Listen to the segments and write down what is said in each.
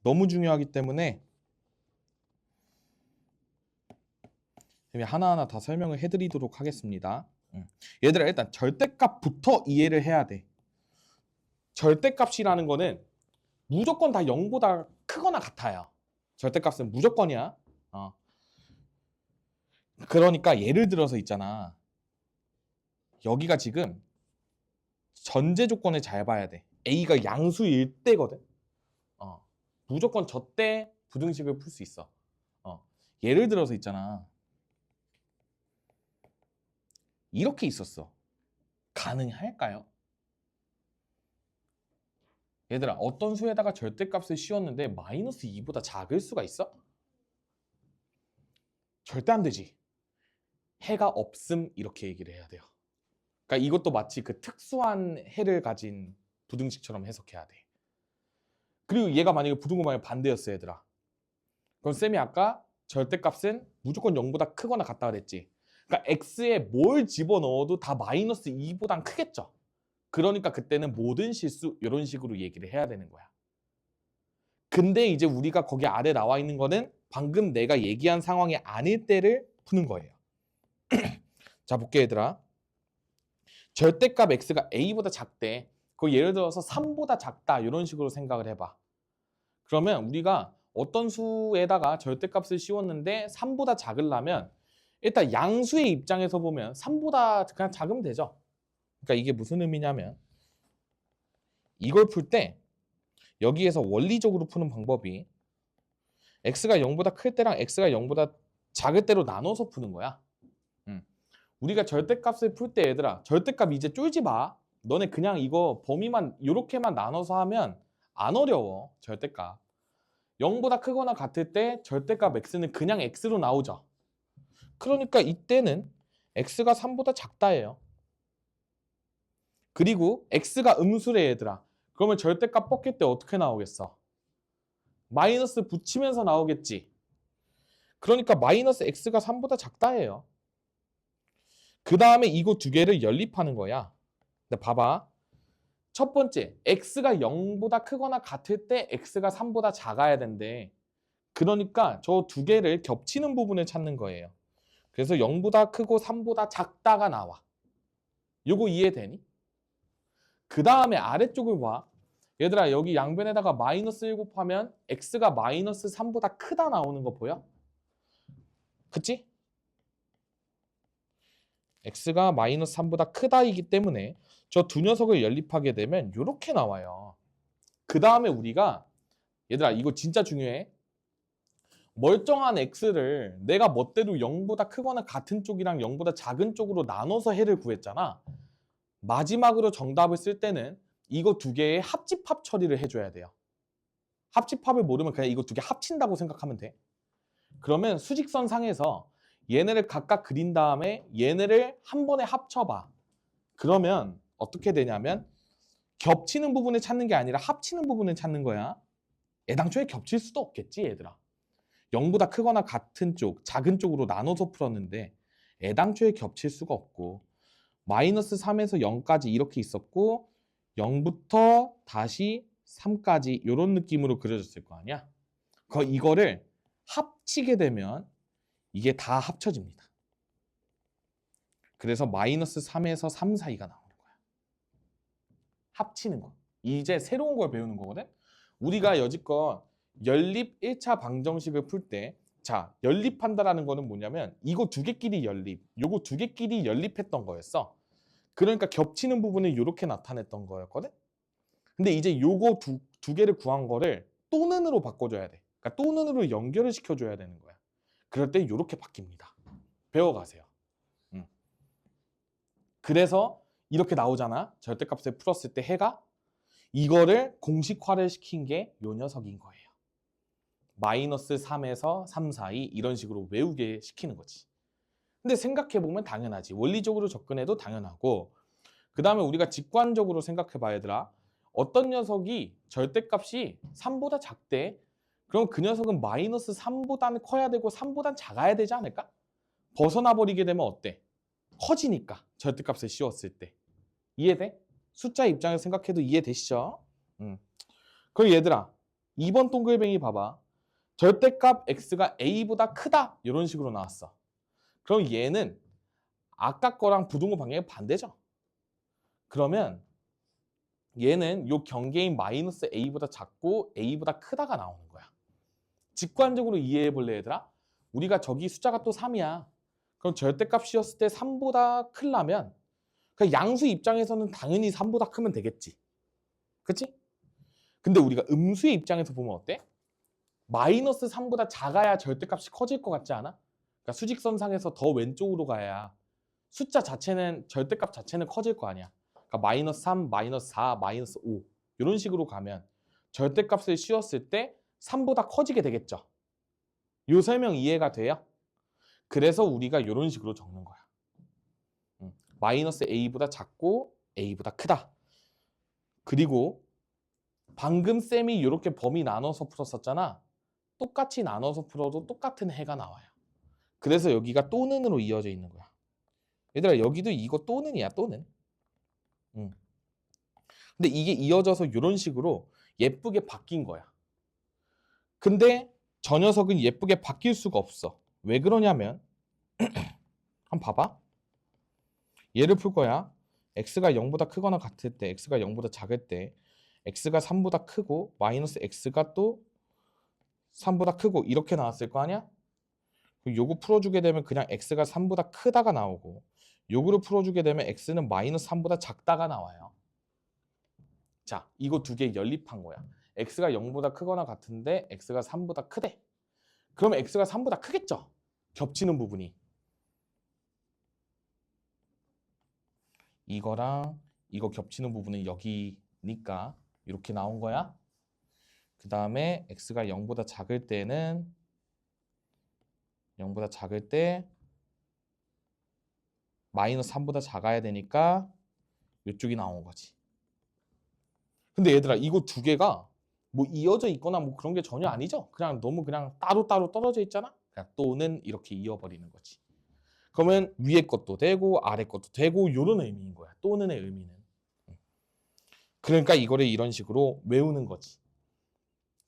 너무 중요하기 때문에 하나하나 다 설명을 해드리도록 하겠습니다. 얘들아, 일단 절대값부터 이해를 해야 돼. 절대값이라는 거는 무조건 다 0보다 크거나 같아요. 절대값은 무조건이야. 그러니까 예를 들어서 있잖아. 여기가 지금 전제 조건을 잘 봐야 돼. A가 양수일 때거든. 무조건 저 때 부등식을 풀 수 있어. 예를 들어서 있잖아. 이렇게 있었어. 가능할까요? 얘들아, 어떤 수에다가 절대값을 씌웠는데 마이너스 2보다 작을 수가 있어? 절대 안 되지. 해가 없음 이렇게 얘기를 해야 돼요. 그러니까 이것도 마치 그 특수한 해를 가진 부등식처럼 해석해야 돼. 그리고 얘가 만약에 부등호방의 반대였어, 얘들아. 그럼 쌤이 아까 절대값은 무조건 0보다 크거나 같다 그랬지. 그러니까 x에 뭘 집어넣어도 다 마이너스 2보단 크겠죠. 그러니까 그때는 모든 실수 이런 식으로 얘기를 해야 되는 거야. 근데 이제 우리가 거기 아래 나와 있는 거는 방금 내가 얘기한 상황이 아닐 때를 푸는 거예요. 자, 볼게 얘들아. 절대값 x가 a보다 작대. 그 예를 들어서 3보다 작다 이런 식으로 생각을 해봐. 그러면 우리가 어떤 수에다가 절대값을 씌웠는데 3보다 작으려면 일단 양수의 입장에서 보면 3보다 그냥 작으면 되죠. 그러니까 이게 무슨 의미냐면 이걸 풀 때 여기에서 원리적으로 푸는 방법이 x가 0보다 클 때랑 x가 0보다 작을 때로 나눠서 푸는 거야. 우리가 절대값을 풀 때 얘들아, 절대값 이제 쫄지 마. 너네 그냥 이거 범위만 이렇게만 나눠서 하면 안 어려워. 절대값 0보다 크거나 같을 때 절대값 x는 그냥 x로 나오죠. 그러니까 이때는 x가 3보다 작다예요. 그리고 x가 음수래 얘들아. 그러면 절대값 뻗길 때 어떻게 나오겠어? 마이너스 붙이면서 나오겠지. 그러니까 마이너스 x가 3보다 작다예요. 그 다음에 이거 두 개를 연립하는 거야. 근데 봐봐. 첫 번째, x가 0보다 크거나 같을 때 x가 3보다 작아야 된대. 그러니까 저 두 개를 겹치는 부분을 찾는 거예요. 그래서 0보다 크고 3보다 작다가 나와. 요거 이해되니? 그 다음에 아래쪽을 봐. 얘들아, 여기 양변에다가 마이너스 1 곱하면 x가 마이너스 3보다 크다 나오는 거 보여? 그치? x가 마이너스 3보다 크다이기 때문에 저 두 녀석을 연립하게 되면 이렇게 나와요. 그 다음에 우리가 얘들아, 이거 진짜 중요해. 멀쩡한 x를 내가 멋대로 0보다 크거나 같은 쪽이랑 0보다 작은 쪽으로 나눠서 해를 구했잖아. 마지막으로 정답을 쓸 때는 이거 두 개의 합집합 처리를 해줘야 돼요. 합집합을 모르면 그냥 이거 두 개 합친다고 생각하면 돼. 그러면 수직선 상에서 얘네를 각각 그린 다음에 얘네를 한 번에 합쳐봐. 그러면 어떻게 되냐면 겹치는 부분을 찾는 게 아니라 합치는 부분을 찾는 거야. 애당초에 겹칠 수도 없겠지 얘들아. 0보다 크거나 같은 쪽, 작은 쪽으로 나눠서 풀었는데 애당초에 겹칠 수가 없고 마이너스 3에서 0까지 이렇게 있었고 0부터 다시 3까지 이런 느낌으로 그려졌을 거 아니야. 이거를 합치게 되면 이게 다 합쳐집니다. 그래서 마이너스 3에서 3 사이가 나오는 거야. 합치는 거. 이제 새로운 걸 배우는 거거든. 우리가 여지껏 연립 1차 방정식을 풀 때 자, 연립한다라는 거는 뭐냐면 이거 두 개끼리 연립, 요거 두 개끼리 연립했던 거였어. 그러니까 겹치는 부분을 이렇게 나타냈던 거였거든. 근데 이제 요거 두 개를 구한 거를 또는으로 바꿔줘야 돼. 그러니까 또는으로 연결을 시켜줘야 되는 거야. 그럴 때 이렇게 바뀝니다. 배워가세요. 그래서 이렇게 나오잖아. 절대값을 풀었을 때 해가 이거를 공식화를 시킨 게 요 녀석인 거예요. 마이너스 3에서 3 사이 이런 식으로 외우게 시키는 거지. 근데 생각해보면 당연하지. 원리적으로 접근해도 당연하고 그 다음에 우리가 직관적으로 생각해봐 얘들아. 어떤 녀석이 절대값이 3보다 작대. 그럼 그 녀석은 마이너스 3보다는 커야 되고 3보다는 작아야 되지 않을까? 벗어나 버리게 되면 어때? 커지니까 절대값을 씌웠을 때. 이해돼? 숫자 입장에서 생각해도 이해되시죠? 그럼 얘들아 2번 동글뱅이 봐봐. 절대값 x가 a보다 크다. 이런 식으로 나왔어. 그럼 얘는 아까 거랑 부등호 방향이 반대죠. 그러면 얘는 요 경계인 마이너스 a보다 작고 a보다 크다가 나오는 거야. 직관적으로 이해해 볼래 얘들아? 우리가 저기 숫자가 또 3이야. 그럼 절대값 씌웠을 때 3보다 크려면 그 양수 입장에서는 당연히 3보다 크면 되겠지. 그치? 근데 우리가 음수의 입장에서 보면 어때? 마이너스 3보다 작아야 절대값이 커질 것 같지 않아? 그러니까 수직선상에서 더 왼쪽으로 가야 숫자 자체는 절대값 자체는 커질 거 아니야. 그러니까 마이너스 3, 마이너스 4, 마이너스 5 이런 식으로 가면 절대값을 씌웠을 때 3보다 커지게 되겠죠. 이 설명 이해가 돼요? 그래서 우리가 이런 식으로 적는 거야. 마이너스 a보다 작고 a보다 크다. 그리고 방금 쌤이 이렇게 범위 나눠서 풀었었잖아. 똑같이 나눠서 풀어도 똑같은 해가 나와요. 그래서 여기가 또는으로 이어져 있는 거야. 얘들아 여기도 이거 또는이야 또는. 근데 이게 이어져서 이런 식으로 예쁘게 바뀐 거야. 근데 저 녀석은 예쁘게 바뀔 수가 없어. 왜 그러냐면 한번 봐봐. 얘를 풀 거야. x가 0보다 크거나 같을 때, x가 0보다 작을 때 x가 3보다 크고 마이너스 x가 또 3보다 크고 이렇게 나왔을 거 아니야? 요거 풀어주게 되면 그냥 x가 3보다 크다가 나오고 요거를 풀어주게 되면 x는 마이너스 3보다 작다가 나와요. 자, 이거 두 개 연립한 거야. x가 0보다 크거나 같은데 x가 3보다 크대. 그러면 x가 3보다 크겠죠? 겹치는 부분이. 이거랑 이거 겹치는 부분은 여기니까 이렇게 나온 거야. 그 다음에 x가 0보다 작을 때는 0보다 작을 때 마이너스 3보다 작아야 되니까 이쪽이 나온 거지. 근데 얘들아 이거 두 개가 뭐 이어져 있거나 뭐 그런 게 전혀 아니죠? 그냥 너무 그냥 따로따로 떨어져 있잖아? 그냥 또는 이렇게 이어버리는 거지. 그러면 위에 것도 되고 아래 것도 되고 이런 의미인 거야. 또는의 의미는. 그러니까 이거를 이런 식으로 외우는 거지.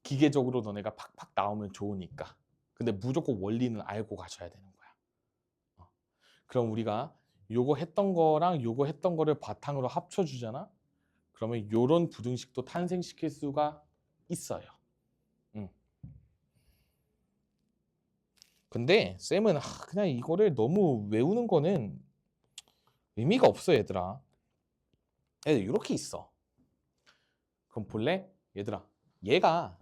기계적으로 너네가 팍팍 나오면 좋으니까. 근데 무조건 원리는 알고 가셔야 되는 거야. 그럼 우리가 요거 했던 거랑 요거 했던 거를 바탕으로 합쳐주잖아? 그러면 요런 부등식도 탄생시킬 수가 있어요. 근데 쌤은 그냥 이거를 너무 외우는 거는 의미가 없어 얘들아. 얘들 이렇게 있어. 그럼 볼래? 얘들아 얘가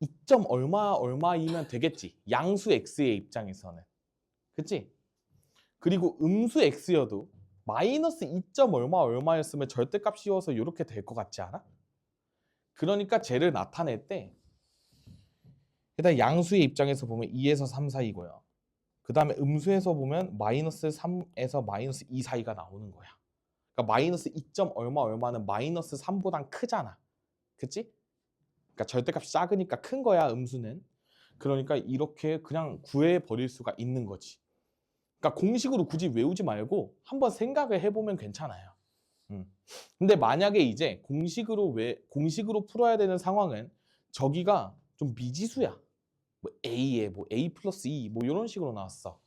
2점 얼마 얼마이면 되겠지. 양수 x의 입장에서는. 그치? 그리고 음수 x여도 마이너스 2점 얼마 얼마였으면 절대값 씌워서 이렇게 될 것 같지 않아? 그러니까 쟤를 나타낼 때 일단 양수의 입장에서 보면 2에서 3 사이고요. 그 다음에 음수에서 보면 마이너스 3에서 마이너스 2 사이가 나오는 거야. 그러니까 마이너스 2점 얼마 얼마는 마이너스 3보단 크잖아. 그치? 그러니까 절대값이 작으니까 큰 거야 음수는. 그러니까 이렇게 그냥 구해버릴 수가 있는 거지. 그러니까 공식으로 굳이 외우지 말고 한번 생각을 해보면 괜찮아요. 근데 만약에 이제 공식으로 풀어야 되는 상황은 저기가 좀 미지수야. 뭐 A에 뭐 A 플러스 2 뭐 이런 식으로 나왔어.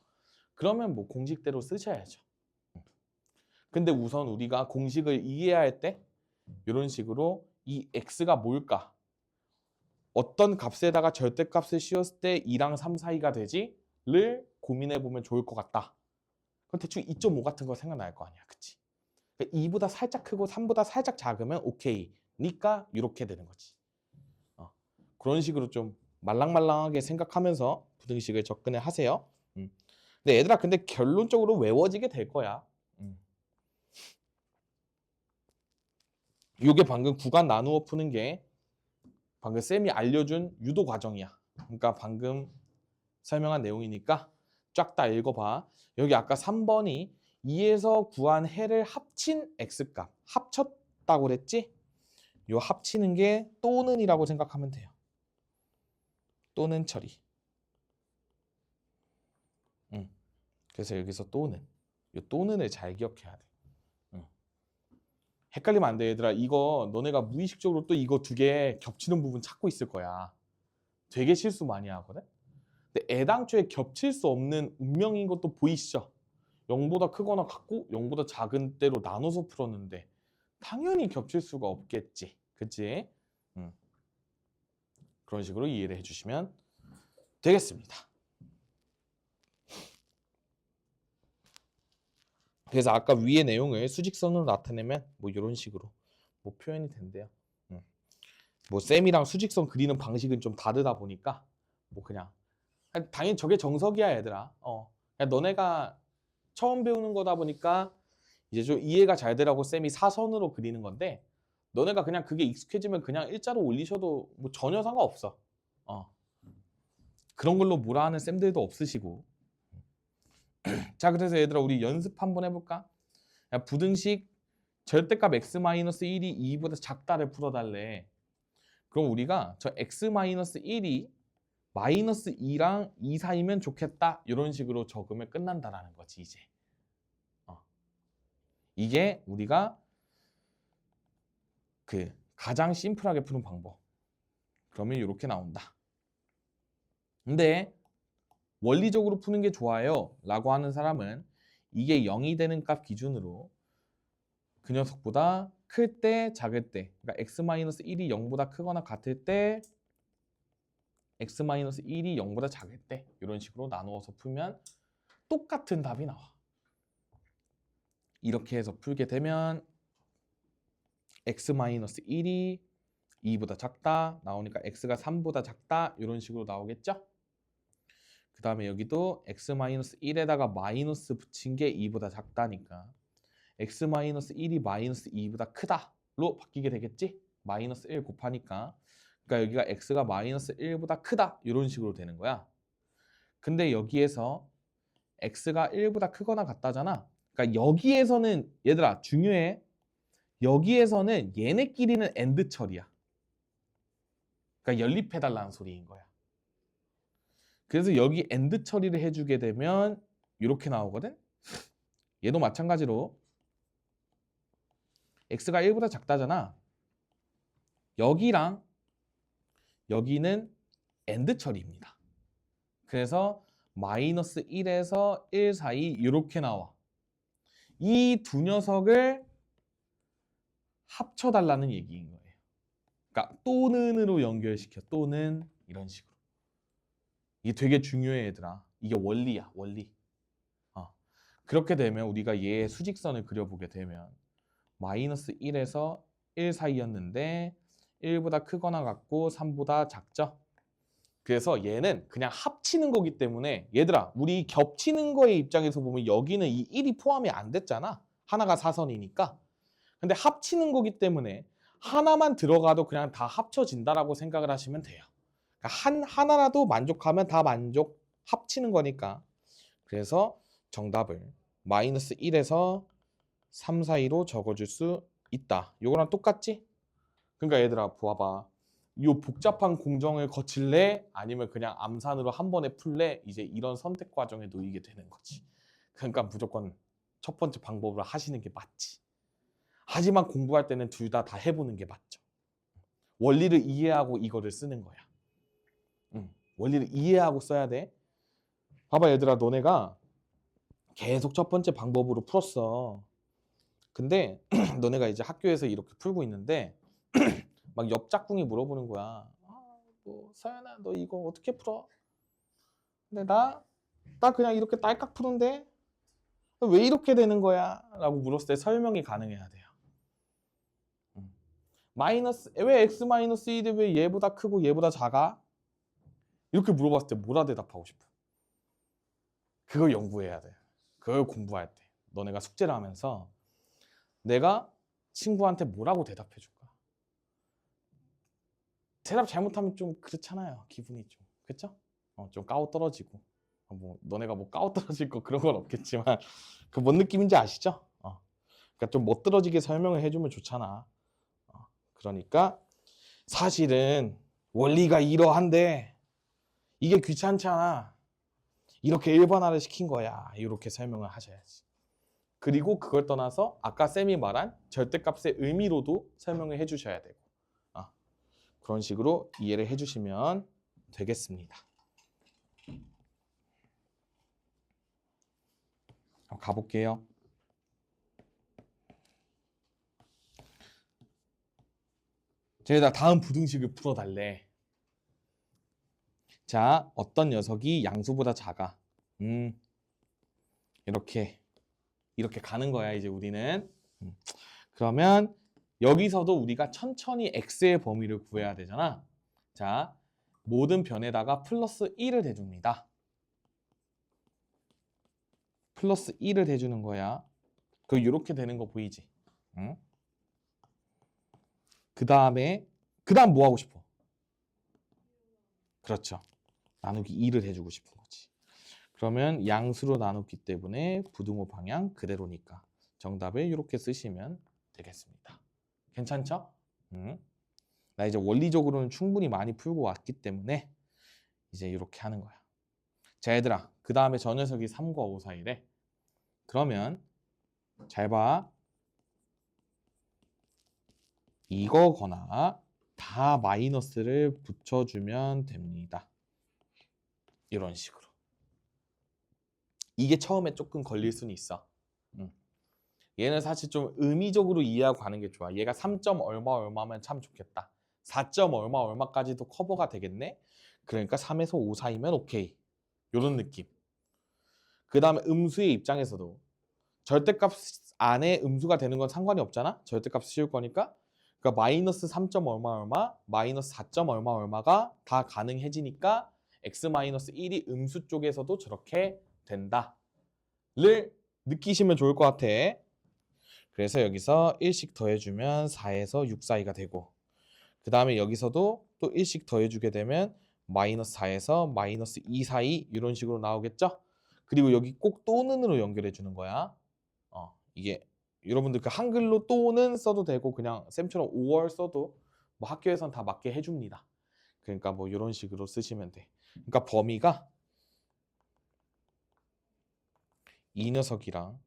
그러면 뭐 공식대로 쓰셔야죠. 근데 우선 우리가 공식을 이해할 때 이런 식으로 이 x가 뭘까? 어떤 값에다가 절대값을 씌웠을 때 2랑 3 사이가 되지? 를 고민해보면 좋을 것 같다. 그럼 대충 2.5 같은 거 생각날 거 아니야. 그치? 2보다 살짝 크고 3보다 살짝 작으면 오케이. 니까 이렇게 되는 거지. 그런 식으로 좀 말랑말랑하게 생각하면서 부등식을 접근을 하세요. 근데 얘들아 근데 결론적으로 외워지게 될 거야. 이게 방금 구간 나누어 푸는 게 방금 쌤이 알려준 유도 과정이야. 그러니까 방금 설명한 내용이니까 쫙 다 읽어봐. 여기 아까 3번이 2에서 구한 해를 합친 x값 합쳤다고 그랬지? 요 합치는 게 또는이라고 생각하면 돼요. 또는 처리. 그래서 여기서 또는 요 또는을 잘 기억해야 돼. 헷갈리면 안 돼, 얘들아. 이거 너네가 무의식적으로 또 이거 두 개 겹치는 부분 찾고 있을 거야. 되게 실수 많이 하거든. 근데 애당초에 겹칠 수 없는 운명인 것도 보이시죠? 0보다 크거나 같고 0보다 작은 때로 나눠서 풀었는데 당연히 겹칠 수가 없겠지. 그치? 그런 식으로 이해를 해주시면 되겠습니다. 그래서 아까 위의 내용을 수직선으로 나타내면 뭐 이런 식으로 뭐 표현이 된대요. 뭐 쌤이랑 수직선 그리는 방식은 좀 다르다 보니까 뭐 그냥 당연히 저게 정석이야, 얘들아. 그냥 너네가 처음 배우는 거다 보니까 이제 좀 이해가 잘 되라고 쌤이 사선으로 그리는 건데 너네가 그냥 그게 익숙해지면 그냥 일자로 올리셔도 뭐 전혀 상관없어. 그런 걸로 뭐라 하는 쌤들도 없으시고. 자, 그래서 얘들아 우리 연습 한번 해볼까? 야, 부등식 절대값 x-1이 2보다 작다를 풀어달래. 그럼 우리가 저 x-1이 마이너스 2랑 2 사이면 좋겠다 이런 식으로 적으면 끝난다라는 거지 이제. 이게 우리가 그 가장 심플하게 푸는 방법. 그러면 이렇게 나온다. 근데 원리적으로 푸는 게 좋아요 라고 하는 사람은 이게 0이 되는 값 기준으로 그 녀석보다 클 때 작을 때, 그러니까 x-1이 0보다 크거나 같을 때 x-1이 0보다 작을 때 이런 식으로 나누어서 풀면 똑같은 답이 나와. 이렇게 해서 풀게 되면 x-1이 2보다 작다 나오니까 x가 3보다 작다 이런 식으로 나오겠죠? 그 다음에 여기도 x-1에다가 마이너스 붙인 게 2보다 작다니까 x-1이 마이너스 2보다 크다로 바뀌게 되겠지? 마이너스 1 곱하니까 그러니까 여기가 x가 마이너스 1보다 크다 이런 식으로 되는 거야. 근데 여기에서 x가 1보다 크거나 같다잖아. 그러니까 여기에서는 얘들아 중요해. 여기에서는 얘네끼리는 AND 처리야. 그러니까 연립해달라는 소리인 거야. 그래서 여기 AND 처리를 해주게 되면 이렇게 나오거든. 얘도 마찬가지로 x가 1보다 작다잖아. 여기랑 여기는 AND 처리입니다. 그래서 마이너스 1에서 1 사이 이렇게 나와. 이 두 녀석을 합쳐달라는 얘기인 거예요. 그러니까 또는으로 연결시켜. 또는 이런 식으로. 이게 되게 중요해 얘들아. 이게 원리야. 원리. 그렇게 되면 우리가 얘의 수직선을 그려보게 되면 마이너스 1에서 1 사이였는데 1보다 크거나 같고 3보다 작죠. 그래서 얘는 그냥 합치는 거기 때문에 얘들아 우리 겹치는 거의 입장에서 보면 여기는 이 1이 포함이 안 됐잖아. 하나가 사선이니까. 근데 합치는 거기 때문에 하나만 들어가도 그냥 다 합쳐진다라고 생각을 하시면 돼요. 그러니까 하나라도 만족하면 다 만족 합치는 거니까. 그래서 정답을 마이너스 1에서 3 사이로 적어줄 수 있다. 이거랑 똑같지? 그러니까 얘들아 봐봐. 이 복잡한 공정을 거칠래? 아니면 그냥 암산으로 한 번에 풀래? 이제 이런 선택 과정에 놓이게 되는 거지. 그러니까 무조건 첫 번째 방법으로 하시는 게 맞지. 하지만 공부할 때는 둘 다 해보는 게 맞죠. 원리를 이해하고 이거를 쓰는 거야. 원리를 이해하고 써야 돼. 봐봐 얘들아 너네가 계속 첫 번째 방법으로 풀었어. 근데 너네가 이제 학교에서 이렇게 풀고 있는데 막 옆 짝꿍이 물어보는 거야. 뭐 서연아 너 이거 어떻게 풀어? 근데 나 그냥 이렇게 딸깍 푸는데 왜 이렇게 되는 거야? 라고 물었을 때 설명이 가능해야 돼요. 마이너스 왜 x-1이 왜 얘보다 크고 얘보다 작아? 이렇게 물어봤을 때 뭐라 대답하고 싶어? 그걸 연구해야 돼. 그걸 공부할 때 너네가 숙제를 하면서 내가 친구한테 뭐라고 대답해 줄까? 대답 잘못하면 좀 그렇잖아요. 기분이 좀 그렇죠? 좀 까오 떨어지고 뭐 너네가 뭐 까오 떨어질 거 그런 건 없겠지만 그 뭔 느낌인지 아시죠? 그러니까 좀 멋들어지게 설명을 해주면 좋잖아. 그러니까 사실은 원리가 이러한데 이게 귀찮잖아. 이렇게 일반화를 시킨 거야. 이렇게 설명을 하셔야지. 그리고 그걸 떠나서 아까 쌤이 말한 절대값의 의미로도 설명을 해주셔야 되고 그런 식으로 이해를 해주시면 되겠습니다. 가볼게요. 쟤다 다음 부등식을 풀어달래. 자, 어떤 녀석이 양수보다 작아. 이렇게 가는 거야, 이제 우리는. 그러면 여기서도 우리가 천천히 x의 범위를 구해야 되잖아. 자, 모든 변에다가 플러스 1을 대줍니다. 플러스 1을 대주는 거야. 그 이렇게 되는 거 보이지? 응? 그 다음 뭐 하고 싶어? 그렇죠. 나누기 2를 해주고 싶은 거지. 그러면 양수로 나눴기 때문에 부등호 방향 그대로니까 정답을 이렇게 쓰시면 되겠습니다. 괜찮죠? 나 이제 원리적으로는 충분히 많이 풀고 왔기 때문에 이제 이렇게 하는 거야. 자, 얘들아, 그 다음에 저 녀석이 3과 5 사이래. 그러면 잘 봐. 이거거나 다 마이너스를 붙여주면 됩니다. 이런 식으로. 이게 처음에 조금 걸릴 수는 있어. 얘는 사실 좀 의미적으로 이해하고 가는 게 좋아. 얘가 3점 얼마 얼마면 참 좋겠다. 4점 얼마 얼마까지도 커버가 되겠네. 그러니까 3에서 5 사이면 오케이. 이런 느낌. 그 다음에 음수의 입장에서도 절대값 안에 음수가 되는 건 상관이 없잖아. 절대값 씌울 거니까. 그러니까 마이너스 3점 얼마 얼마, 마이너스 4점 얼마 얼마가 다 가능해지니까 x-1이 음수 쪽에서도 저렇게 된다를 느끼시면 좋을 것 같아. 그래서 여기서 1씩 더해주면 4에서 6 사이가 되고 그 다음에 여기서도 또 1씩 더해주게 되면 마이너스 4에서 마이너스 2 사이 이런 식으로 나오겠죠? 그리고 여기 꼭 또는으로 연결해 주는 거야. 이게 여러분들 그 한글로 또는 써도 되고 그냥 쌤처럼 5월 써도 뭐 학교에선 다 맞게 해줍니다. 그러니까 뭐 이런 식으로 쓰시면 돼. 그러니까 범위가 이 녀석이랑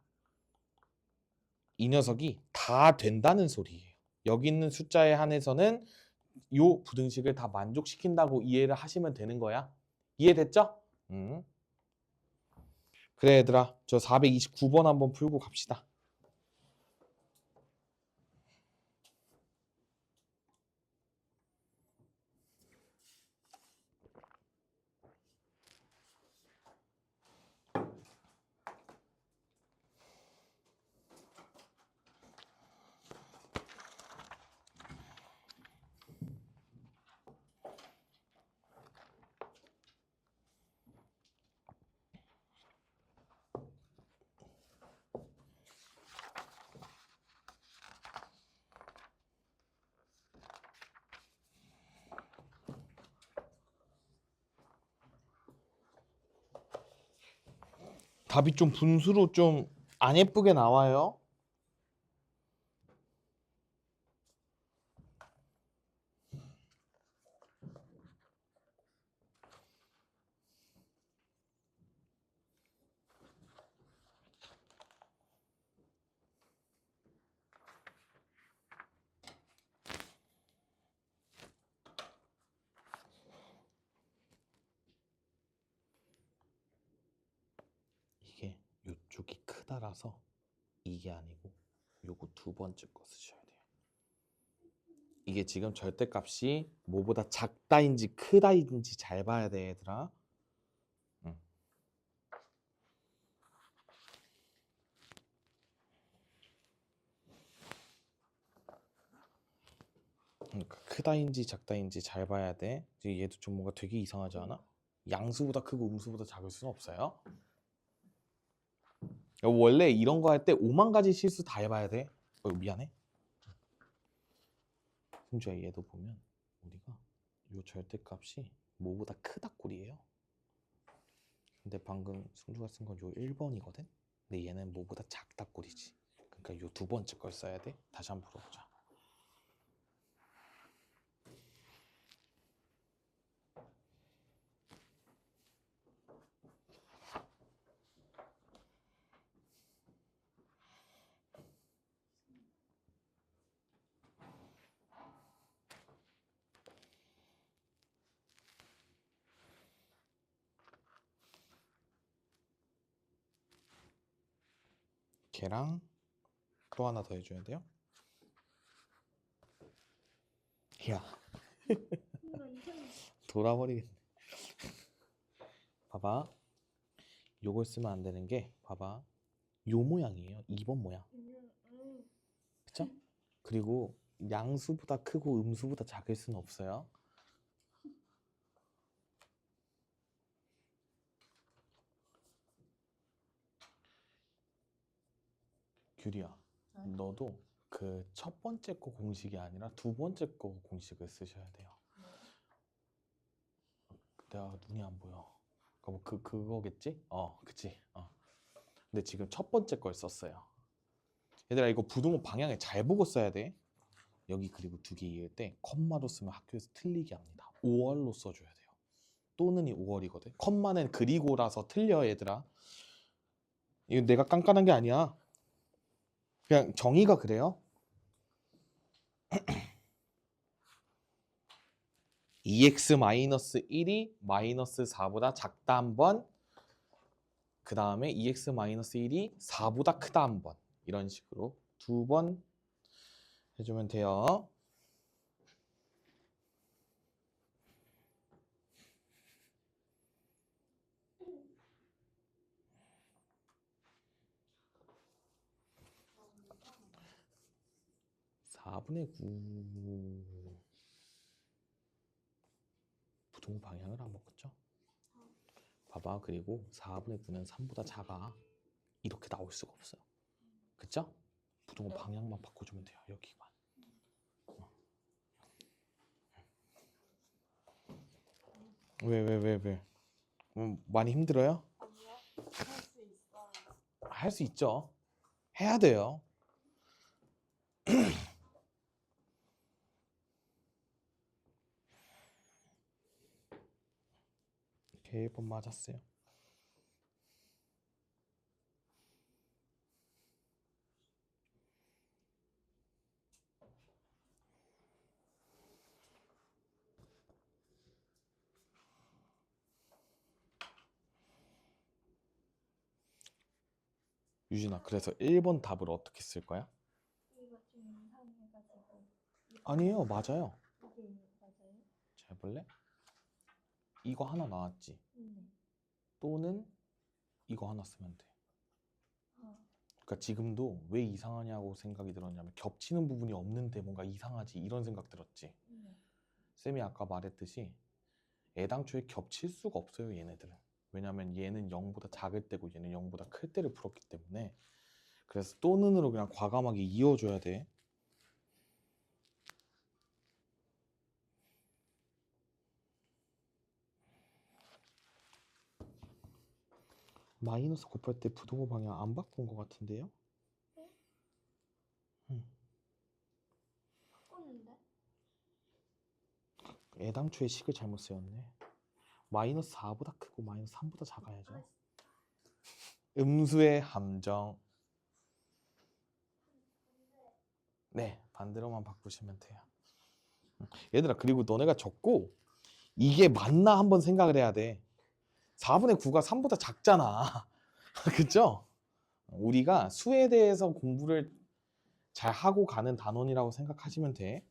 이 녀석이 다 된다는 소리예요. 여기 있는 숫자에 한해서는 요 부등식을 다 만족시킨다고 이해를 하시면 되는 거야. 이해됐죠? 그래 얘들아, 저 429번 한번 풀고 갑시다. 답이 좀 분수로 좀 안 예쁘게 나와요. 이게 이쪽이 크다라서 이게 아니고 요거 두 번째 거 쓰셔야 돼요. 이게 지금 절대값이 뭐보다 작다인지 크다인지 잘 봐야 돼 얘들아. 그러니까 크다인지 작다인지 잘 봐야 돼. 얘도 좀 뭔가 되게 이상하지 않아? 양수보다 크고 음수보다 작을 수는 없어요. 원래 이런 거 할 때 5만 가지 실수 다 해봐야 돼. 미안해. 승주야, 얘도 보면 우리가 요 절대값이 뭐보다 크다 꼴이에요. 근데 방금 승주가 쓴 건 요 1번이거든. 근데 얘는 뭐보다 작다 꼴이지. 그러니까 요 두 번째 걸 써야 돼. 다시 한번 풀어보자. 걔랑 또 하나 더 해줘야 돼요. 야, 돌아버리겠네. 봐봐. 요걸 쓰면 안 되는 게 봐봐. 요 모양이에요. 2번 모양. 그쵸? 그리고 양수보다 크고 음수보다 작을 수는 없어요. 규리야, 너도 그 첫 번째 거 공식이 아니라 두 번째 거 공식을 쓰셔야 돼요. 내가 눈이 안 보여. 그거겠지? 그치. 근데 지금 첫 번째 걸 썼어요. 얘들아, 이거 부등호 방향을 잘 보고 써야 돼. 여기 그리고 두 개 이을 때 컴마로 쓰면 학교에서 틀리게 합니다. 5월로 써줘야 돼요. 또는이 5월이거든. 컴마는 그리고라서 틀려, 얘들아. 이거 내가 깐깐한 게 아니야. 그냥 정의가 그래요. 2x-1이 마이너스 4보다 작다 한 번, 그 다음에 2x-1이 4보다 크다 한 번, 이런 식으로 두 번 해주면 돼요. (4분의 9) 부등호 방향을 안 바꿨죠? 봐봐. 그리고 4분의 9는 3보다 작아. 이렇게 나올 수가 없어요. 그쵸? 부등호 방향만 바꿔주면 돼요. 여기만. 왜? 많이 힘들어요? 아니요. 할 수 있어요. 할 수 있죠. 해야 돼요. 이렇게 1번 맞았어요. 유진아, 그래서 1번 답을 어떻게 쓸 거야? 이거 좀 이상해가지고. 아니에요, 맞아요. 이게 맞아요? 잘 볼래? 이거 하나 나왔지. 네. 또는 이거 하나 쓰면 돼. 어. 그러니까 지금도 왜 이상하냐고 생각이 들었냐면 겹치는 부분이 없는데 뭔가 이상하지 이런 생각 들었지. 네. 쌤이 아까 말했듯이 애당초에 겹칠 수가 없어요, 얘네들은. 왜냐면 얘는 0보다 작을 때고 얘는 0보다 클 때를 풀었기 때문에. 그래서 또는으로 그냥 과감하게 이어줘야 돼. 마이너스 곱할 때 부등호 방향 안 바꾼 것 같은데요? 네? 응. 바꿨는데? 애당초에 식을 잘못 세웠네. 마이너스 4보다 크고 마이너스 3보다 작아야죠. 음수의 함정. 네, 반대로만 바꾸시면 돼요. 얘들아, 그리고 너네가 적고 이게 맞나 한번 생각을 해야 돼. 4분의 9가 3보다 작잖아. 그쵸? 우리가 수에 대해서 공부를 잘 하고 가는 단원이라고 생각하시면 돼.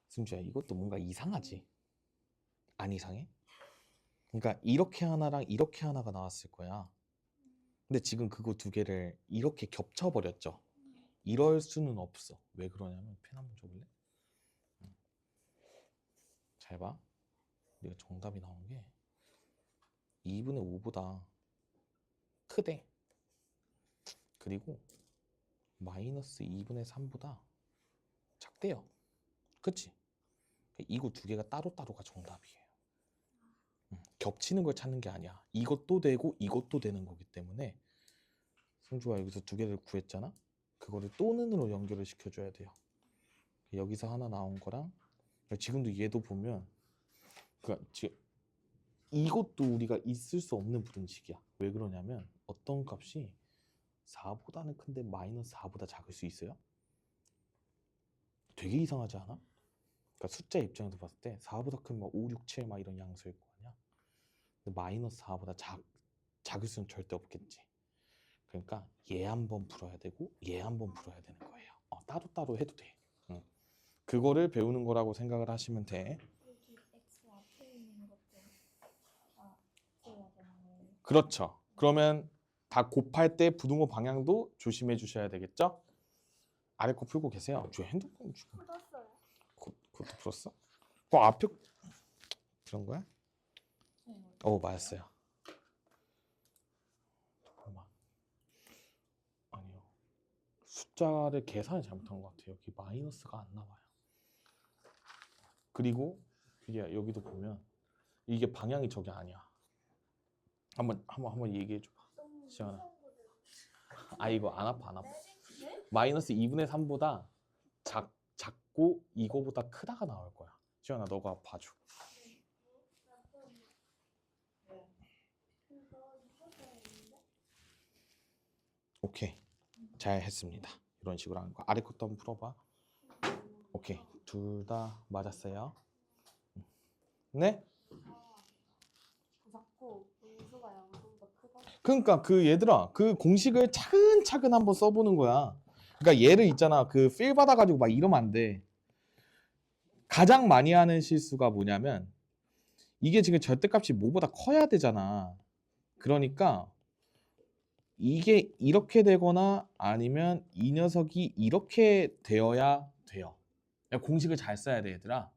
승주야, 이것도 뭔가 이상하지? 안 이상해? 그러니까 이렇게 하나랑 이렇게 하나가 나왔을 거야. 근데 지금 그거 두 개를 이렇게 겹쳐버렸죠. 이럴 수는 없어. 왜 그러냐면 펜 한번 줘볼래? 잘 봐. 내가 정답이 나온 게 2분의 5보다 크대. 그리고 마이너스 2분의 3보다 작대요. 그치? 이거 두 개가 따로따로가 정답이에요. 겹치는 걸 찾는 게 아니야. 이것도 되고 이것도 되는 거기 때문에 승주가 여기서 두 개를 구했잖아? 그거를 또는으로 연결을 시켜줘야 돼요. 여기서 하나 나온 거랑 지금도 얘도 보면 그러니까 지금 이것도 우리가 있을 수 없는 부등식이야. 왜 그러냐면 어떤 값이 4보다는 큰데 마이너스 4보다 작을 수 있어요? 되게 이상하지 않아? 그러니까 숫자 입장에서 봤을 때 4보다 큰 뭐 5, 6, 7 막 이런 양수일 거 아니야? 근데 마이너스 4보다 작을 수는 절대 없겠지. 그러니까 얘 한 번 풀어야 되고 얘 한 번 풀어야 되는 거예요. 따로따로 해도 돼. 응. 그거를 배우는 거라고 생각을 하시면 돼. 여기 X 앞에 있는 것도 풀어야 되는 거예요. 그렇죠. 그러면 다 곱할 때 부등호 방향도 조심해 주셔야 되겠죠? 아래 거 풀고 계세요. 저 핸드폰 지금 풀었어요. 그것도 풀었어? 그 앞에 그런 거야? 네. 맞았어요. 잠깐만. 아니요. 숫자를 계산을 잘못한 것 같아요. 여기 마이너스가 안 나와요. 그리고 이게 여기도 보면 이게 방향이 저게 아니야. 한번 얘기해 줘봐. 시원아. 이거 안 아파. 마이너스 2분의 3보다 작고 이거보다 크다가 나올 거야. 시원아, 너가 봐줘. 오케이, 잘 했습니다. 이런 식으로 하는 거. 아래 것도 한번 풀어봐. 오케이, 둘 다 맞았어요. 네? 자꾸 분수가 양수보다 크다. 그러니까 얘들아, 그 공식을 차근차근 한번 써보는 거야. 그러니까 얘를 있잖아, 필 받아가지고 막 이러면 안 돼. 가장 많이 하는 실수가 뭐냐면 이게 지금 절대값이 뭐보다 커야 되잖아. 그러니까 이게 이렇게 되거나 아니면 이 녀석이 이렇게 되어야 돼요. 공식을 잘 써야 돼, 얘들아.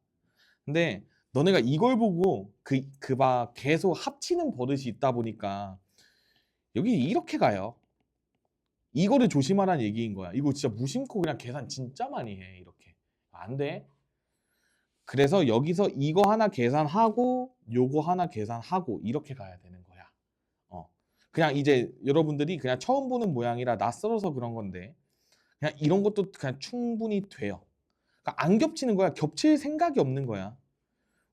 근데 너네가 이걸 보고 계속 합치는 버릇이 있다 보니까 여기 이렇게 가요. 이거를 조심하라는 얘기인 거야. 이거 진짜 무심코 그냥 계산 진짜 많이 해. 이렇게. 안 돼. 그래서 여기서 이거 하나 계산하고 요거 하나 계산하고 이렇게 가야 되는 거야. 그냥 이제 여러분들이 그냥 처음 보는 모양이라 낯설어서 그런 건데 그냥 이런 것도 그냥 충분히 돼요. 그러니까 안 겹치는 거야. 겹칠 생각이 없는 거야.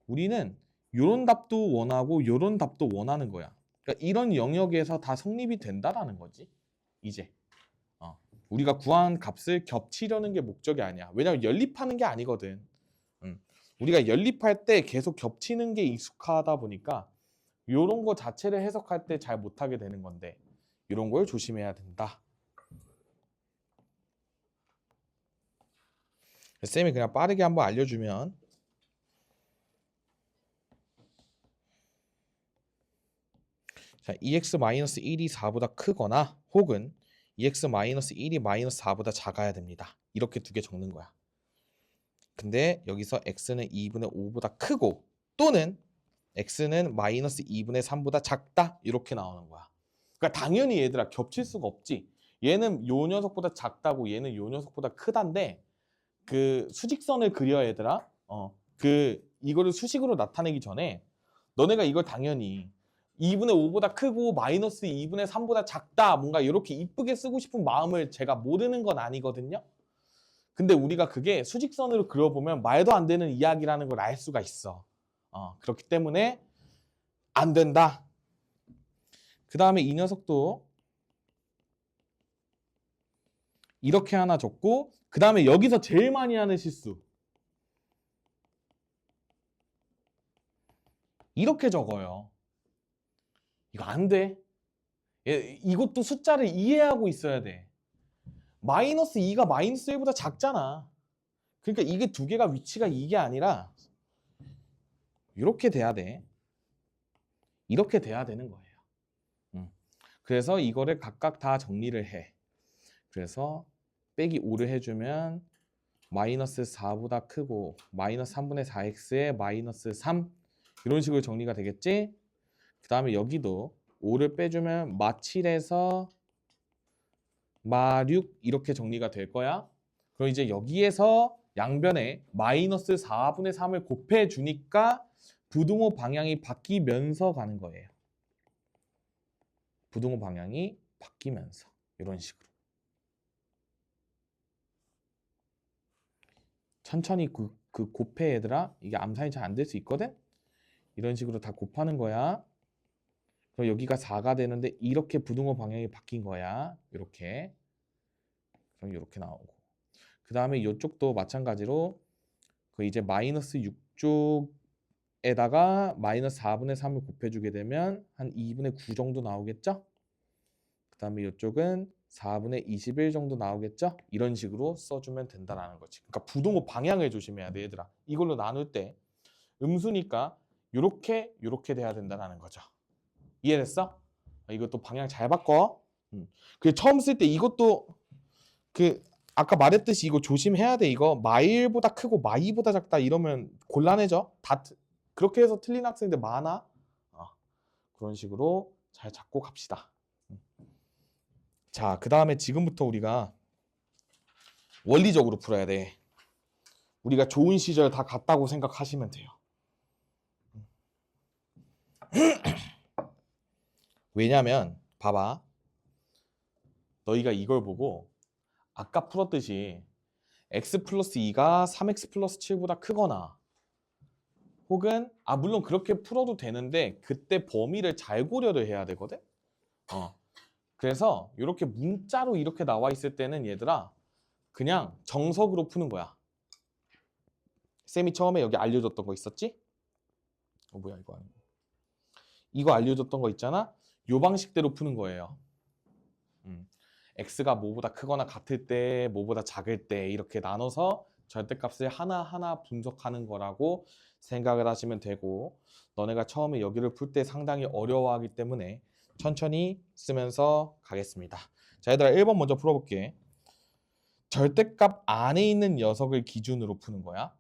우리는 요런 답도 원하고 요런 답도 원하는 거야. 그러니까 이런 영역에서 다 성립이 된다라는 거지. 이제 우리가 구한 값을 겹치려는 게 목적이 아니야. 왜냐면 연립하는 게 아니거든. 우리가 연립할 때 계속 겹치는 게 익숙하다 보니까 요런 거 자체를 해석할 때 잘 못하게 되는 건데 이런 걸 조심해야 된다. 쌤이 그냥 빠르게 한번 알려주면 자, 2x-1이 4보다 크거나 혹은 2x-1이 -4보다 작아야 됩니다. 이렇게 두 개 적는 거야. 근데 여기서 x는 2분의 5보다 크고 또는 x는 -2분의 3보다 작다 이렇게 나오는 거야. 그러니까 당연히 얘들아 겹칠 수가 없지. 얘는 요 녀석보다 작다고 얘는 요 녀석보다 크단데 그 수직선을 그려 얘들아. 이거를 수식으로 나타내기 전에 너네가 이걸 당연히 2분의 5보다 크고 마이너스 2분의 3보다 작다 뭔가 이렇게 이쁘게 쓰고 싶은 마음을 제가 모르는 건 아니거든요. 근데 우리가 그게 수직선으로 그려보면 말도 안 되는 이야기라는 걸 알 수가 있어. 그렇기 때문에 안 된다. 그 다음에 이 녀석도 이렇게 하나 적고 그 다음에 여기서 제일 많이 하는 실수 이렇게 적어요. 이거 안 돼. 이것도 숫자를 이해하고 있어야 돼. 마이너스 2가 마이너스 1보다 작잖아. 그러니까 이게 두 개가 위치가 이게 아니라 이렇게 돼야 돼. 이렇게 돼야 되는 거예요. 그래서 이거를 각각 다 정리를 해. 그래서 빼기 5를 해주면 마이너스 4보다 크고 마이너스 3분의 4x에 마이너스 3 이런 식으로 정리가 되겠지? 그 다음에 여기도 5를 빼주면 마7에서 마6 이렇게 정리가 될 거야. 그럼 이제 여기에서 양변에 마이너스 4분의 3을 곱해주니까 부등호 방향이 바뀌면서 가는 거예요. 부등호 방향이 바뀌면서 이런 식으로. 천천히 그 곱해 얘들아. 이게 암산이 잘 안 될 수 있거든? 이런 식으로 다 곱하는 거야. 그럼 여기가 4가 되는데 이렇게 부등호 방향이 바뀐 거야. 이렇게. 그럼 이렇게 나오고. 그 다음에 이쪽도 마찬가지로 그 이제 마이너스 6쪽 에다가 마이너스 4분의 3을 곱해주게 되면 한 2분의 9 정도 나오겠죠? 그 다음에 이쪽은 4분의 21 정도 나오겠죠? 이런 식으로 써주면 된다라는 거지. 그러니까 부동호 방향을 조심해야 돼, 얘들아. 이걸로 나눌 때 음수니까 요렇게 돼야 된다는 거죠. 이해됐어? 이것도 방향 잘 바꿔. 그 처음 쓸 때 이것도 그 아까 말했듯이 이거 조심해야 돼. 이거 마일보다 크고 마이보다 작다 이러면 곤란해져. 그렇게 해서 틀린 학생들 많아. 그런 식으로 잘 잡고 갑시다. 자, 그 다음에 지금부터 우리가 원리적으로 풀어야 돼. 우리가 좋은 시절 다 갔다고 생각하시면 돼요. 왜냐면 봐봐. 너희가 이걸 보고 아까 풀었듯이 x 플러스 2가 3x 플러스 7보다 크거나 혹은 물론 그렇게 풀어도 되는데 그때 범위를 잘 고려를 해야 되거든. 그래서 이렇게 문자로 이렇게 나와 있을 때는 얘들아 그냥 정석으로 푸는 거야. 쌤이 처음에 여기 알려줬던 거 있었지? 뭐야 이거 알려줬던 거 있잖아. 요 방식대로 푸는 거예요. x가 뭐보다 크거나 같을 때, 뭐보다 작을 때 이렇게 나눠서 절대값을 하나하나 분석하는 거라고 생각을 하시면 되고, 너네가 처음에 여기를 풀 때 상당히 어려워하기 때문에 천천히 쓰면서 가겠습니다. 자, 얘들아 1번 먼저 풀어볼게. 절대값 안에 있는 녀석을 기준으로 푸는 거야.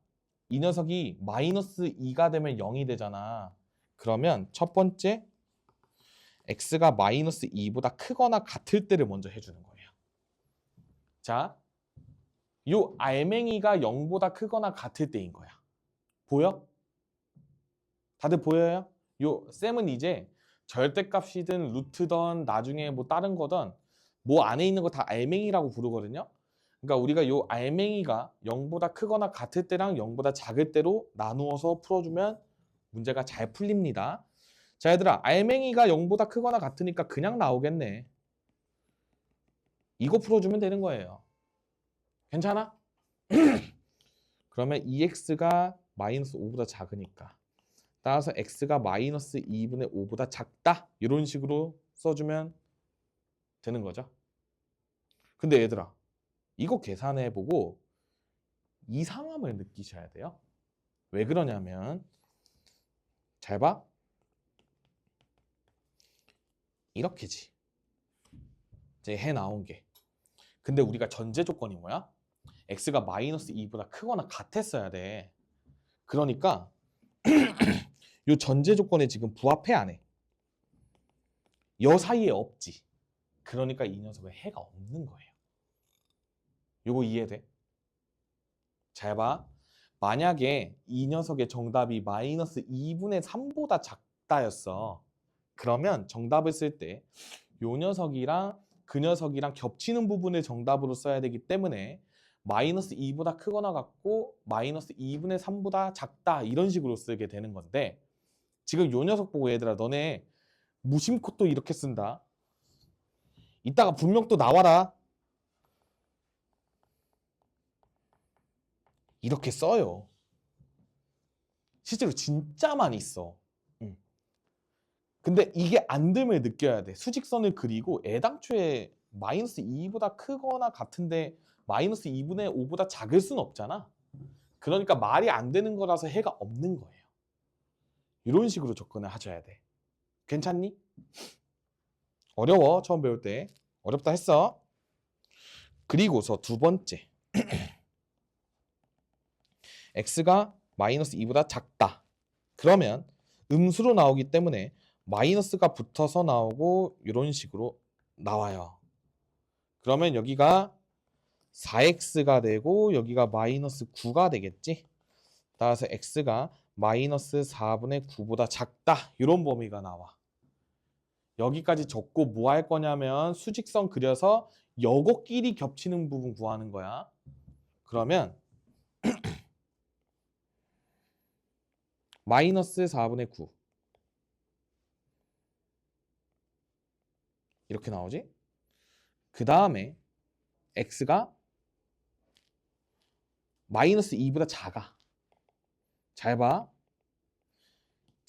이 녀석이 마이너스 2가 되면 0이 되잖아. 그러면 첫 번째 x가 마이너스 2보다 크거나 같을 때를 먼저 해주는 거예요. 자, 요 알맹이가 0보다 크거나 같을 때인 거야. 보여? 다들 보여요? 요 쌤은 이제 절대값이든 루트든 나중에 뭐 다른 거든 뭐 안에 있는 거 다 알맹이라고 부르거든요. 그러니까 우리가 요 알맹이가 0보다 크거나 같을 때랑 0보다 작을 때로 나누어서 풀어주면 문제가 잘 풀립니다. 자, 얘들아 알맹이가 0보다 크거나 같으니까 그냥 나오겠네. 이거 풀어주면 되는 거예요. 괜찮아? 그러면 2x가 마이너스 5보다 작으니까 따라서 x가 마이너스 2분의 5보다 작다 이런 식으로 써주면 되는 거죠. 근데 얘들아 이거 계산해보고 이상함을 느끼셔야 돼요. 왜 그러냐면 잘 봐. 이렇게지. 이제 해 나온 게. 근데 우리가 전제 조건이 뭐야? x가 마이너스 2보다 크거나 같았어야 돼. 그러니까 요 전제 조건에 지금 부합해 안 해? 요 사이에 없지. 그러니까 이 녀석은 해가 없는 거예요. 요거 이해돼? 잘 봐. 만약에 이 녀석의 정답이 마이너스 2분의 3보다 작다였어. 그러면 정답을 쓸 때 요 녀석이랑 그 녀석이랑 겹치는 부분을 정답으로 써야 되기 때문에 마이너스 2보다 크거나 같고 마이너스 2분의 3보다 작다 이런 식으로 쓰게 되는 건데 지금 요 녀석 보고 얘들아 너네 무심코 또 이렇게 쓴다. 이따가 분명 또 나와라. 이렇게 써요. 실제로 진짜 많이 써. 근데 이게 안 됨을 느껴야 돼. 수직선을 그리고 애당초에 마이너스 2보다 크거나 같은데 마이너스 2분의 5보다 작을 순 없잖아. 그러니까 말이 안 되는 거라서 해가 없는 거예요. 이런 식으로 접근을 하셔야 돼. 괜찮니? 어려워 처음 배울 때. 어렵다 했어. 그리고서 두 번째 x가 마이너스 2보다 작다. 그러면 음수로 나오기 때문에 마이너스가 붙어서 나오고 이런 식으로 나와요. 그러면 여기가 4x가 되고 여기가 마이너스 9가 되겠지. 따라서 x가 마이너스 4분의 9보다 작다. 이런 범위가 나와. 여기까지 적고 뭐 할 거냐면 수직선 그려서 요거끼리 겹치는 부분 구하는 거야. 그러면 마이너스 4분의 9 이렇게 나오지? 그 다음에 x가 마이너스 2보다 작아. 잘 봐.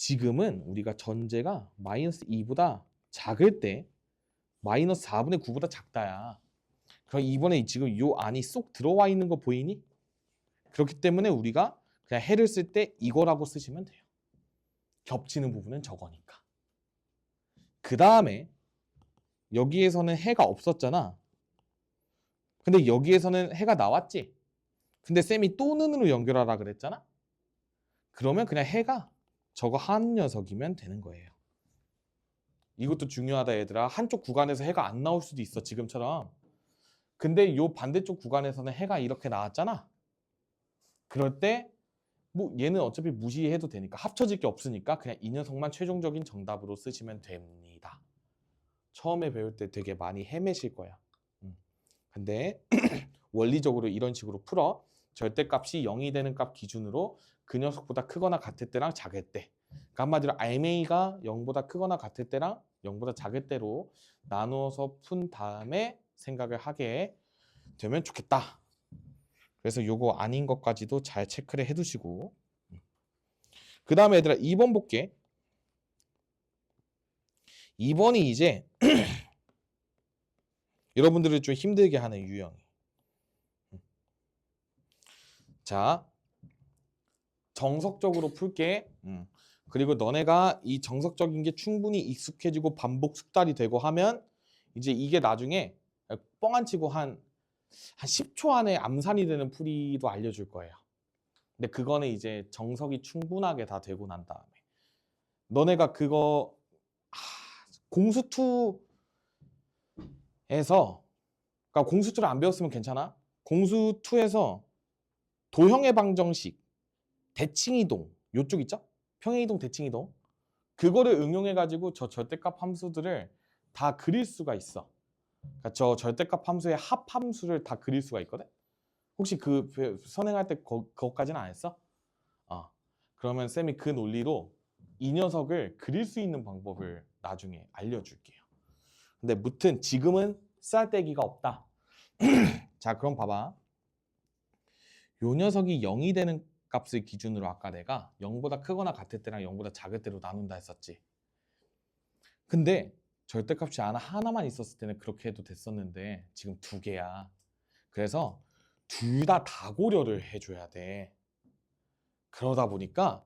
지금은 우리가 전제가 마이너스 2보다 작을 때 마이너스 4분의 9보다 작다야. 그럼 이번에 지금 요 안이 쏙 들어와 있는 거 보이니? 그렇기 때문에 우리가 그냥 해를 쓸 때 이거라고 쓰시면 돼요. 겹치는 부분은 저거니까. 그 다음에 여기에서는 해가 없었잖아. 근데 여기에서는 해가 나왔지. 근데 쌤이 또는으로 연결하라 그랬잖아. 그러면 그냥 해가 저거 한 녀석이면 되는 거예요. 이것도 중요하다 얘들아. 한쪽 구간에서 해가 안 나올 수도 있어 지금처럼. 근데 요 반대쪽 구간에서는 해가 이렇게 나왔잖아. 그럴 때 뭐 얘는 어차피 무시해도 되니까 합쳐질 게 없으니까 그냥 이 녀석만 최종적인 정답으로 쓰시면 됩니다. 처음에 배울 때 되게 많이 헤매실 거야. 근데 원리적으로 이런 식으로 풀어. 절대값이 0이 되는 값 기준으로 그 녀석보다 크거나 같을 때랑 작을 때. 그러니까 한마디로 RMA가 0보다 크거나 같을 때랑 0보다 작을 때로 나누어서 푼 다음에 생각을 하게 되면 좋겠다. 그래서 요거 아닌 것까지도 잘 체크를 해두시고, 그 다음에 얘들아 2번 볼게. 2번이 이제 여러분들을 좀 힘들게 하는 유형이. 자, 정석적으로 풀게. 그리고 너네가 이 정석적인 게 충분히 익숙해지고 반복 숙달이 되고 하면 이제 이게 나중에 뻥안 치고 한 10초 안에 암산이 되는 풀이도 알려줄 거예요. 근데 그거는 이제 정석이 충분하게 다 되고 난 다음에 너네가 그거 공수2에서, 그러니까 공수2를 안 배웠으면 괜찮아. 공수2에서 도형의 방정식, 대칭이동 요쪽 있죠? 평행이동, 대칭이동 그거를 응용해가지고 저 절대값 함수들을 다 그릴 수가 있어. 그러니까 저 절대값 함수의 합함수를 다 그릴 수가 있거든. 혹시 그 선행할 때 그거까지는 안 했어? 그러면 쌤이 그 논리로 이 녀석을 그릴 수 있는 방법을 나중에 알려줄게요. 근데 무튼 지금은 쌀데기가 없다. 자, 그럼 봐봐. 요 녀석이 0이 되는 값을 기준으로 아까 내가 0보다 크거나 같을 때랑 0보다 작을 때로 나눈다 했었지. 근데 절대값이 하나만 있었을 때는 그렇게 해도 됐었는데 지금 두 개야. 그래서 둘 다 고려를 해줘야 돼. 그러다 보니까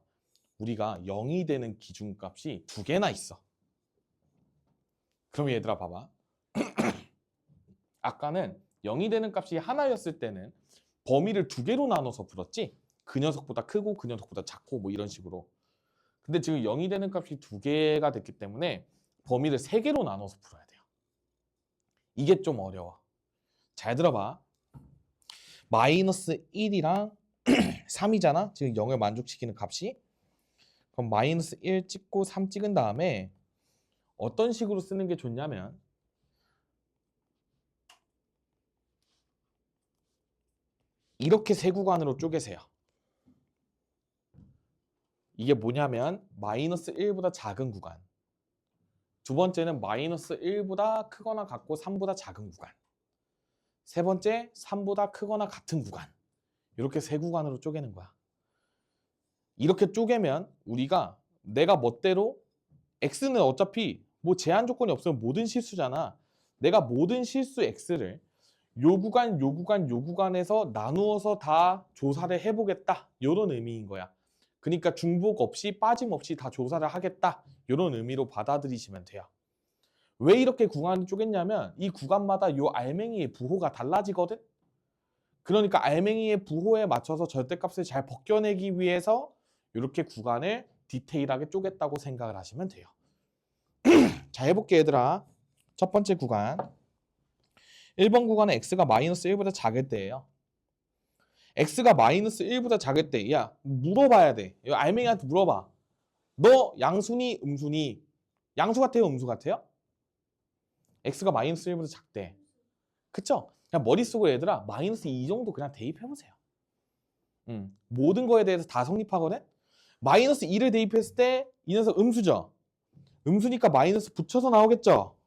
우리가 0이 되는 기준값이 두 개나 있어. 그럼 얘들아 봐봐. 아까는 0이 되는 값이 하나였을 때는 범위를 두 개로 나눠서 풀었지. 그 녀석보다 크고 그 녀석보다 작고 뭐 이런 식으로. 근데 지금 0이 되는 값이 두 개가 됐기 때문에 범위를 세 개로 나눠서 풀어야 돼요. 이게 좀 어려워. 잘 들어봐. 마이너스 1이랑 3이잖아. 지금 0을 만족시키는 값이. 그럼 마이너스 1 찍고 3 찍은 다음에 어떤 식으로 쓰는 게 좋냐면 이렇게 세 구간으로 쪼개세요. 이게 뭐냐면 마이너스 1보다 작은 구간. 두 번째는 마이너스 1보다 크거나 같고 3보다 작은 구간. 세 번째 3보다 크거나 같은 구간. 이렇게 세 구간으로 쪼개는 거야. 이렇게 쪼개면 우리가 내가 멋대로 x는 어차피 뭐 제한 조건이 없으면 모든 실수잖아. 내가 모든 실수 x를 요 구간, 요 구간, 요 구간에서 나누어서 다 조사를 해보겠다. 이런 의미인 거야. 그러니까 중복 없이 빠짐없이 다 조사를 하겠다. 이런 의미로 받아들이시면 돼요. 왜 이렇게 구간을 쪼갰냐면 이 구간마다 요 알맹이의 부호가 달라지거든. 그러니까 알맹이의 부호에 맞춰서 절대값을 잘 벗겨내기 위해서 이렇게 구간을 디테일하게 쪼갰다고 생각을 하시면 돼요. 자, 해볼게 얘들아. 첫 번째 구간 1번 구간은 x가 마이너스 1보다 작을 때예요. x가 마이너스 1보다 작을 때, 야 물어봐야 돼. 알맹이한테 물어봐. 너 양수니 음수니? 양수 같아요 음수 같아요? x가 마이너스 1보다 작대. 그쵸? 그냥 머릿속으로 얘들아 마이너스 2 정도 그냥 대입해보세요. 모든 거에 대해서 다 성립하거든? 마이너스 2를 대입했을 때 이 녀석 음수죠? 음수니까 마이너스 붙여서 나오겠죠?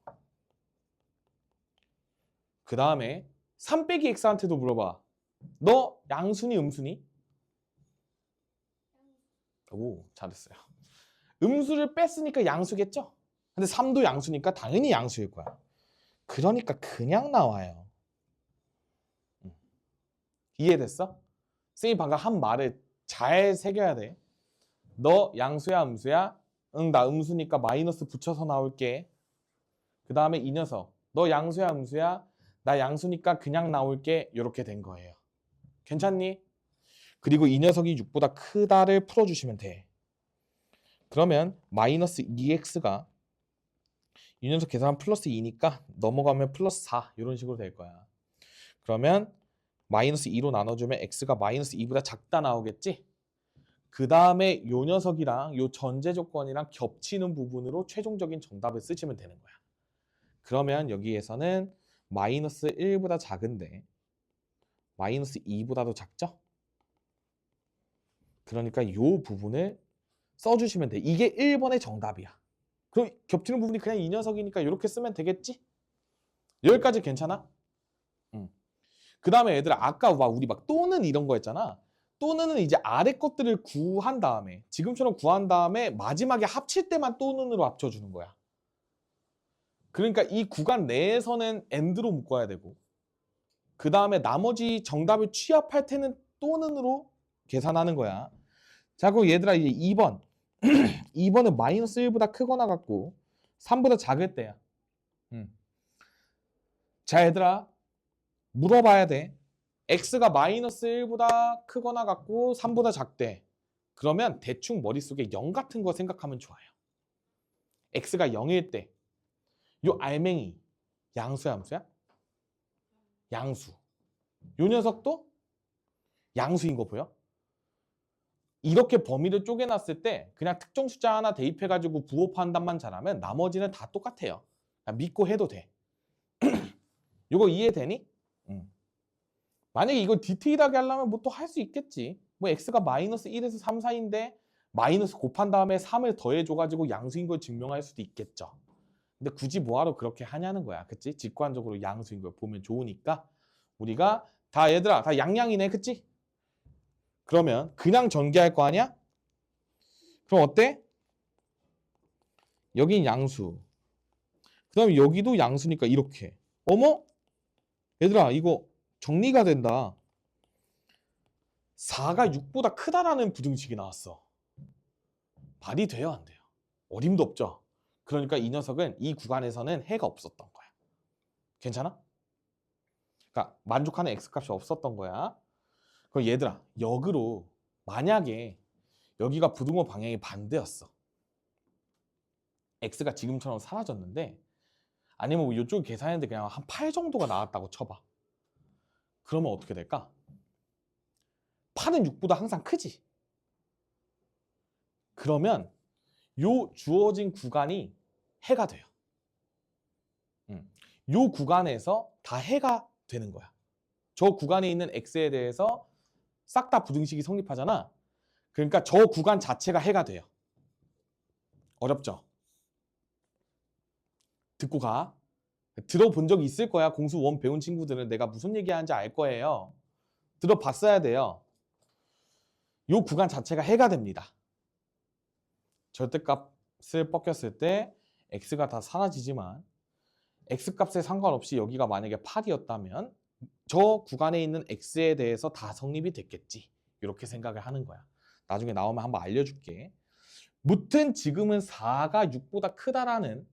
그 다음에 3 빼기 x한테도 물어봐. 너 양수니 음수니? 오, 잘했어요. 음수를 뺐으니까 양수겠죠? 근데 3도 양수니까 당연히 양수일 거야. 그러니까 그냥 나와요. 이해됐어? 쌤이 방금 한 말을 잘 새겨야 돼. 너 양수야 음수야? 응, 나 음수니까 마이너스 붙여서 나올게. 그 다음에 이 녀석 너 양수야 음수야? 나 양수니까 그냥 나올게. 이렇게 된 거예요. 괜찮니? 그리고 이 녀석이 6보다 크다를 풀어주시면 돼. 그러면 마이너스 2x가 이 녀석 계산하면 플러스 2니까 넘어가면 플러스 4 이런 식으로 될 거야. 그러면 마이너스 2로 나눠주면 x가 마이너스 2보다 작다 나오겠지? 그 다음에 요 녀석이랑 요 전제 조건이랑 겹치는 부분으로 최종적인 정답을 쓰시면 되는 거야. 그러면 여기에서는 마이너스 1보다 작은데 마이너스 2보다도 작죠? 그러니까 요 부분을 써주시면 돼. 이게 1번의 정답이야. 그럼 겹치는 부분이 그냥 이 녀석이니까 이렇게 쓰면 되겠지? 여기까지 괜찮아? 응. 그 다음에 얘들아 아까 우리 막 또는 이런 거 했잖아. 또는은 이제 아래 것들을 구한 다음에 지금처럼 구한 다음에 마지막에 합칠 때만 또는으로 합쳐주는 거야. 그러니까 이 구간 내에서는 and로 묶어야 되고 그 다음에 나머지 정답을 취합할 때는 또는으로 계산하는 거야. 자 그럼 얘들아 이제 2번 2번은 마이너스 1보다 크거나 같고 3보다 작을 때야. 자 얘들아 물어봐야 돼. x가 마이너스 1보다 크거나 같고 3보다 작대. 그러면 대충 머릿속에 0 같은 거 생각하면 좋아요. x가 0일 때 요 알맹이 양수야 함수야? 양수. 요 녀석도 양수인 거 보여? 이렇게 범위를 쪼개놨을 때 그냥 특정 숫자 하나 대입해가지고 부호 판단만 잘하면 나머지는 다 똑같아요. 믿고 해도 돼. 이거 이해되니? 만약에 이걸 디테일하게 하려면 뭐 또 할 수 있겠지. 뭐 x가 마이너스 1에서 3 사이인데 마이너스 곱한 다음에 3을 더해줘가지고 양수인 걸 증명할 수도 있겠죠. 근데 굳이 뭐하러 그렇게 하냐는 거야. 그치? 직관적으로 양수인 걸 보면 좋으니까 우리가 다 얘들아 다 양양이네. 그치? 그러면 그냥 전개할 거 아니야? 그럼 어때? 여긴 양수. 그다음에 여기도 양수니까 이렇게. 어머? 얘들아 이거 정리가 된다. 4가 6보다 크다라는 부등식이 나왔어. 말이 돼요 안 돼요? 어림도 없죠. 그러니까 이 녀석은 이 구간에서는 해가 없었던 거야. 괜찮아? 그러니까 만족하는 x값이 없었던 거야. 그럼 얘들아 역으로 만약에 여기가 부등호 방향이 반대였어. x가 지금처럼 사라졌는데 아니면 뭐 이쪽 계산했는데 그냥 한 8 정도가 나왔다고 쳐봐. 그러면 어떻게 될까? 8은 6보다 항상 크지. 그러면 요 주어진 구간이 해가 돼요. 요 구간에서 다 해가 되는 거야. 저 구간에 있는 x에 대해서 싹 다 부등식이 성립하잖아. 그러니까 저 구간 자체가 해가 돼요. 어렵죠? 듣고 가. 들어본 적 있을 거야. 공수 1 배운 친구들은 내가 무슨 얘기하는지 알 거예요. 들어봤어야 돼요. 요 구간 자체가 해가 됩니다. 절대값을 꺾였을 때 x가 다 사라지지만 x값에 상관없이 여기가 만약에 8이었다면 저 구간에 있는 x에 대해서 다 성립이 됐겠지. 이렇게 생각을 하는 거야. 나중에 나오면 한번 알려줄게. 무튼 지금은 4가 6보다 크다라는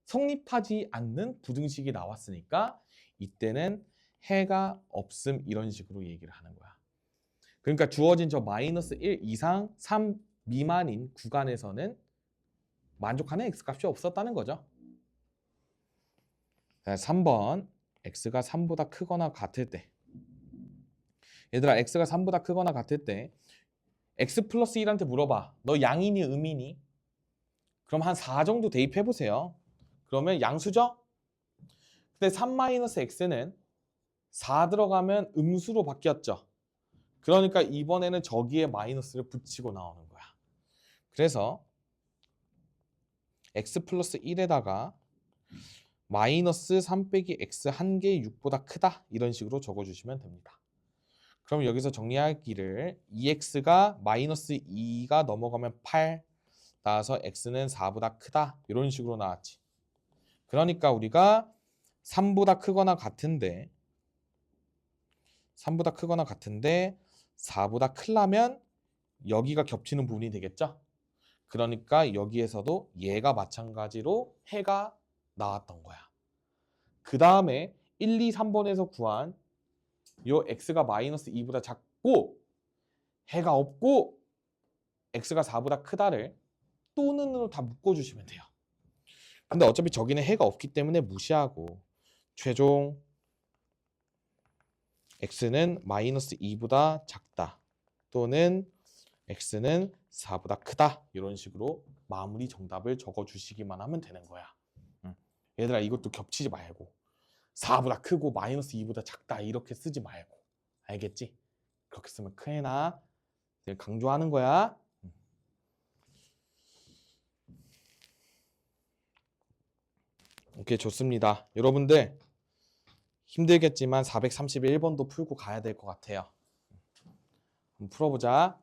성립하지 않는 부등식이 나왔으니까 이때는 해가 없음 이런 식으로 얘기를 하는 거야. 그러니까 주어진 저 마이너스 1 이상 3 미만인 구간에서는 만족하는 x값이 없었다는 거죠. 3번 x가 3보다 크거나 같을 때 얘들아 x가 3보다 크거나 같을 때 x 플러스 1한테 물어봐. 너 양이니 음이니? 그럼 한 4 정도 대입해보세요. 그러면 양수죠? 근데 3-x는 4 들어가면 음수로 바뀌었죠. 그러니까 이번에는 저기에 마이너스를 붙이고 나오는 거야. 그래서 x 플러스 1에다가 마이너스 3 빼기 x 한 개 6보다 크다 이런 식으로 적어주시면 됩니다. 그럼 여기서 정리할 길을 2x가 마이너스 2가 넘어가면 8 나와서 x는 4보다 크다. 이런 식으로 나왔지. 그러니까 우리가 3보다 크거나 같은데 4보다 크려면 여기가 겹치는 부분이 되겠죠? 그러니까 여기에서도 얘가 마찬가지로 해가 나왔던 거야. 그 다음에 1, 2, 3번에서 구한 요 x가 마이너스 2보다 작고 해가 없고 x가 4보다 크다를 또는으로 다 묶어주시면 돼요. 근데 어차피 저기는 해가 없기 때문에 무시하고 최종 x는 마이너스 2보다 작다 또는 x는 4보다 크다 이런 식으로 마무리 정답을 적어주시기만 하면 되는 거야. 얘들아 이것도 겹치지 말고 4보다 크고 마이너스 2보다 작다 이렇게 쓰지 말고 알겠지? 그렇게 쓰면 큰일 나. 강조하는 거야. 오케이 좋습니다. 여러분들 힘들겠지만 431번도 풀고 가야 될 것 같아요. 한번 풀어보자.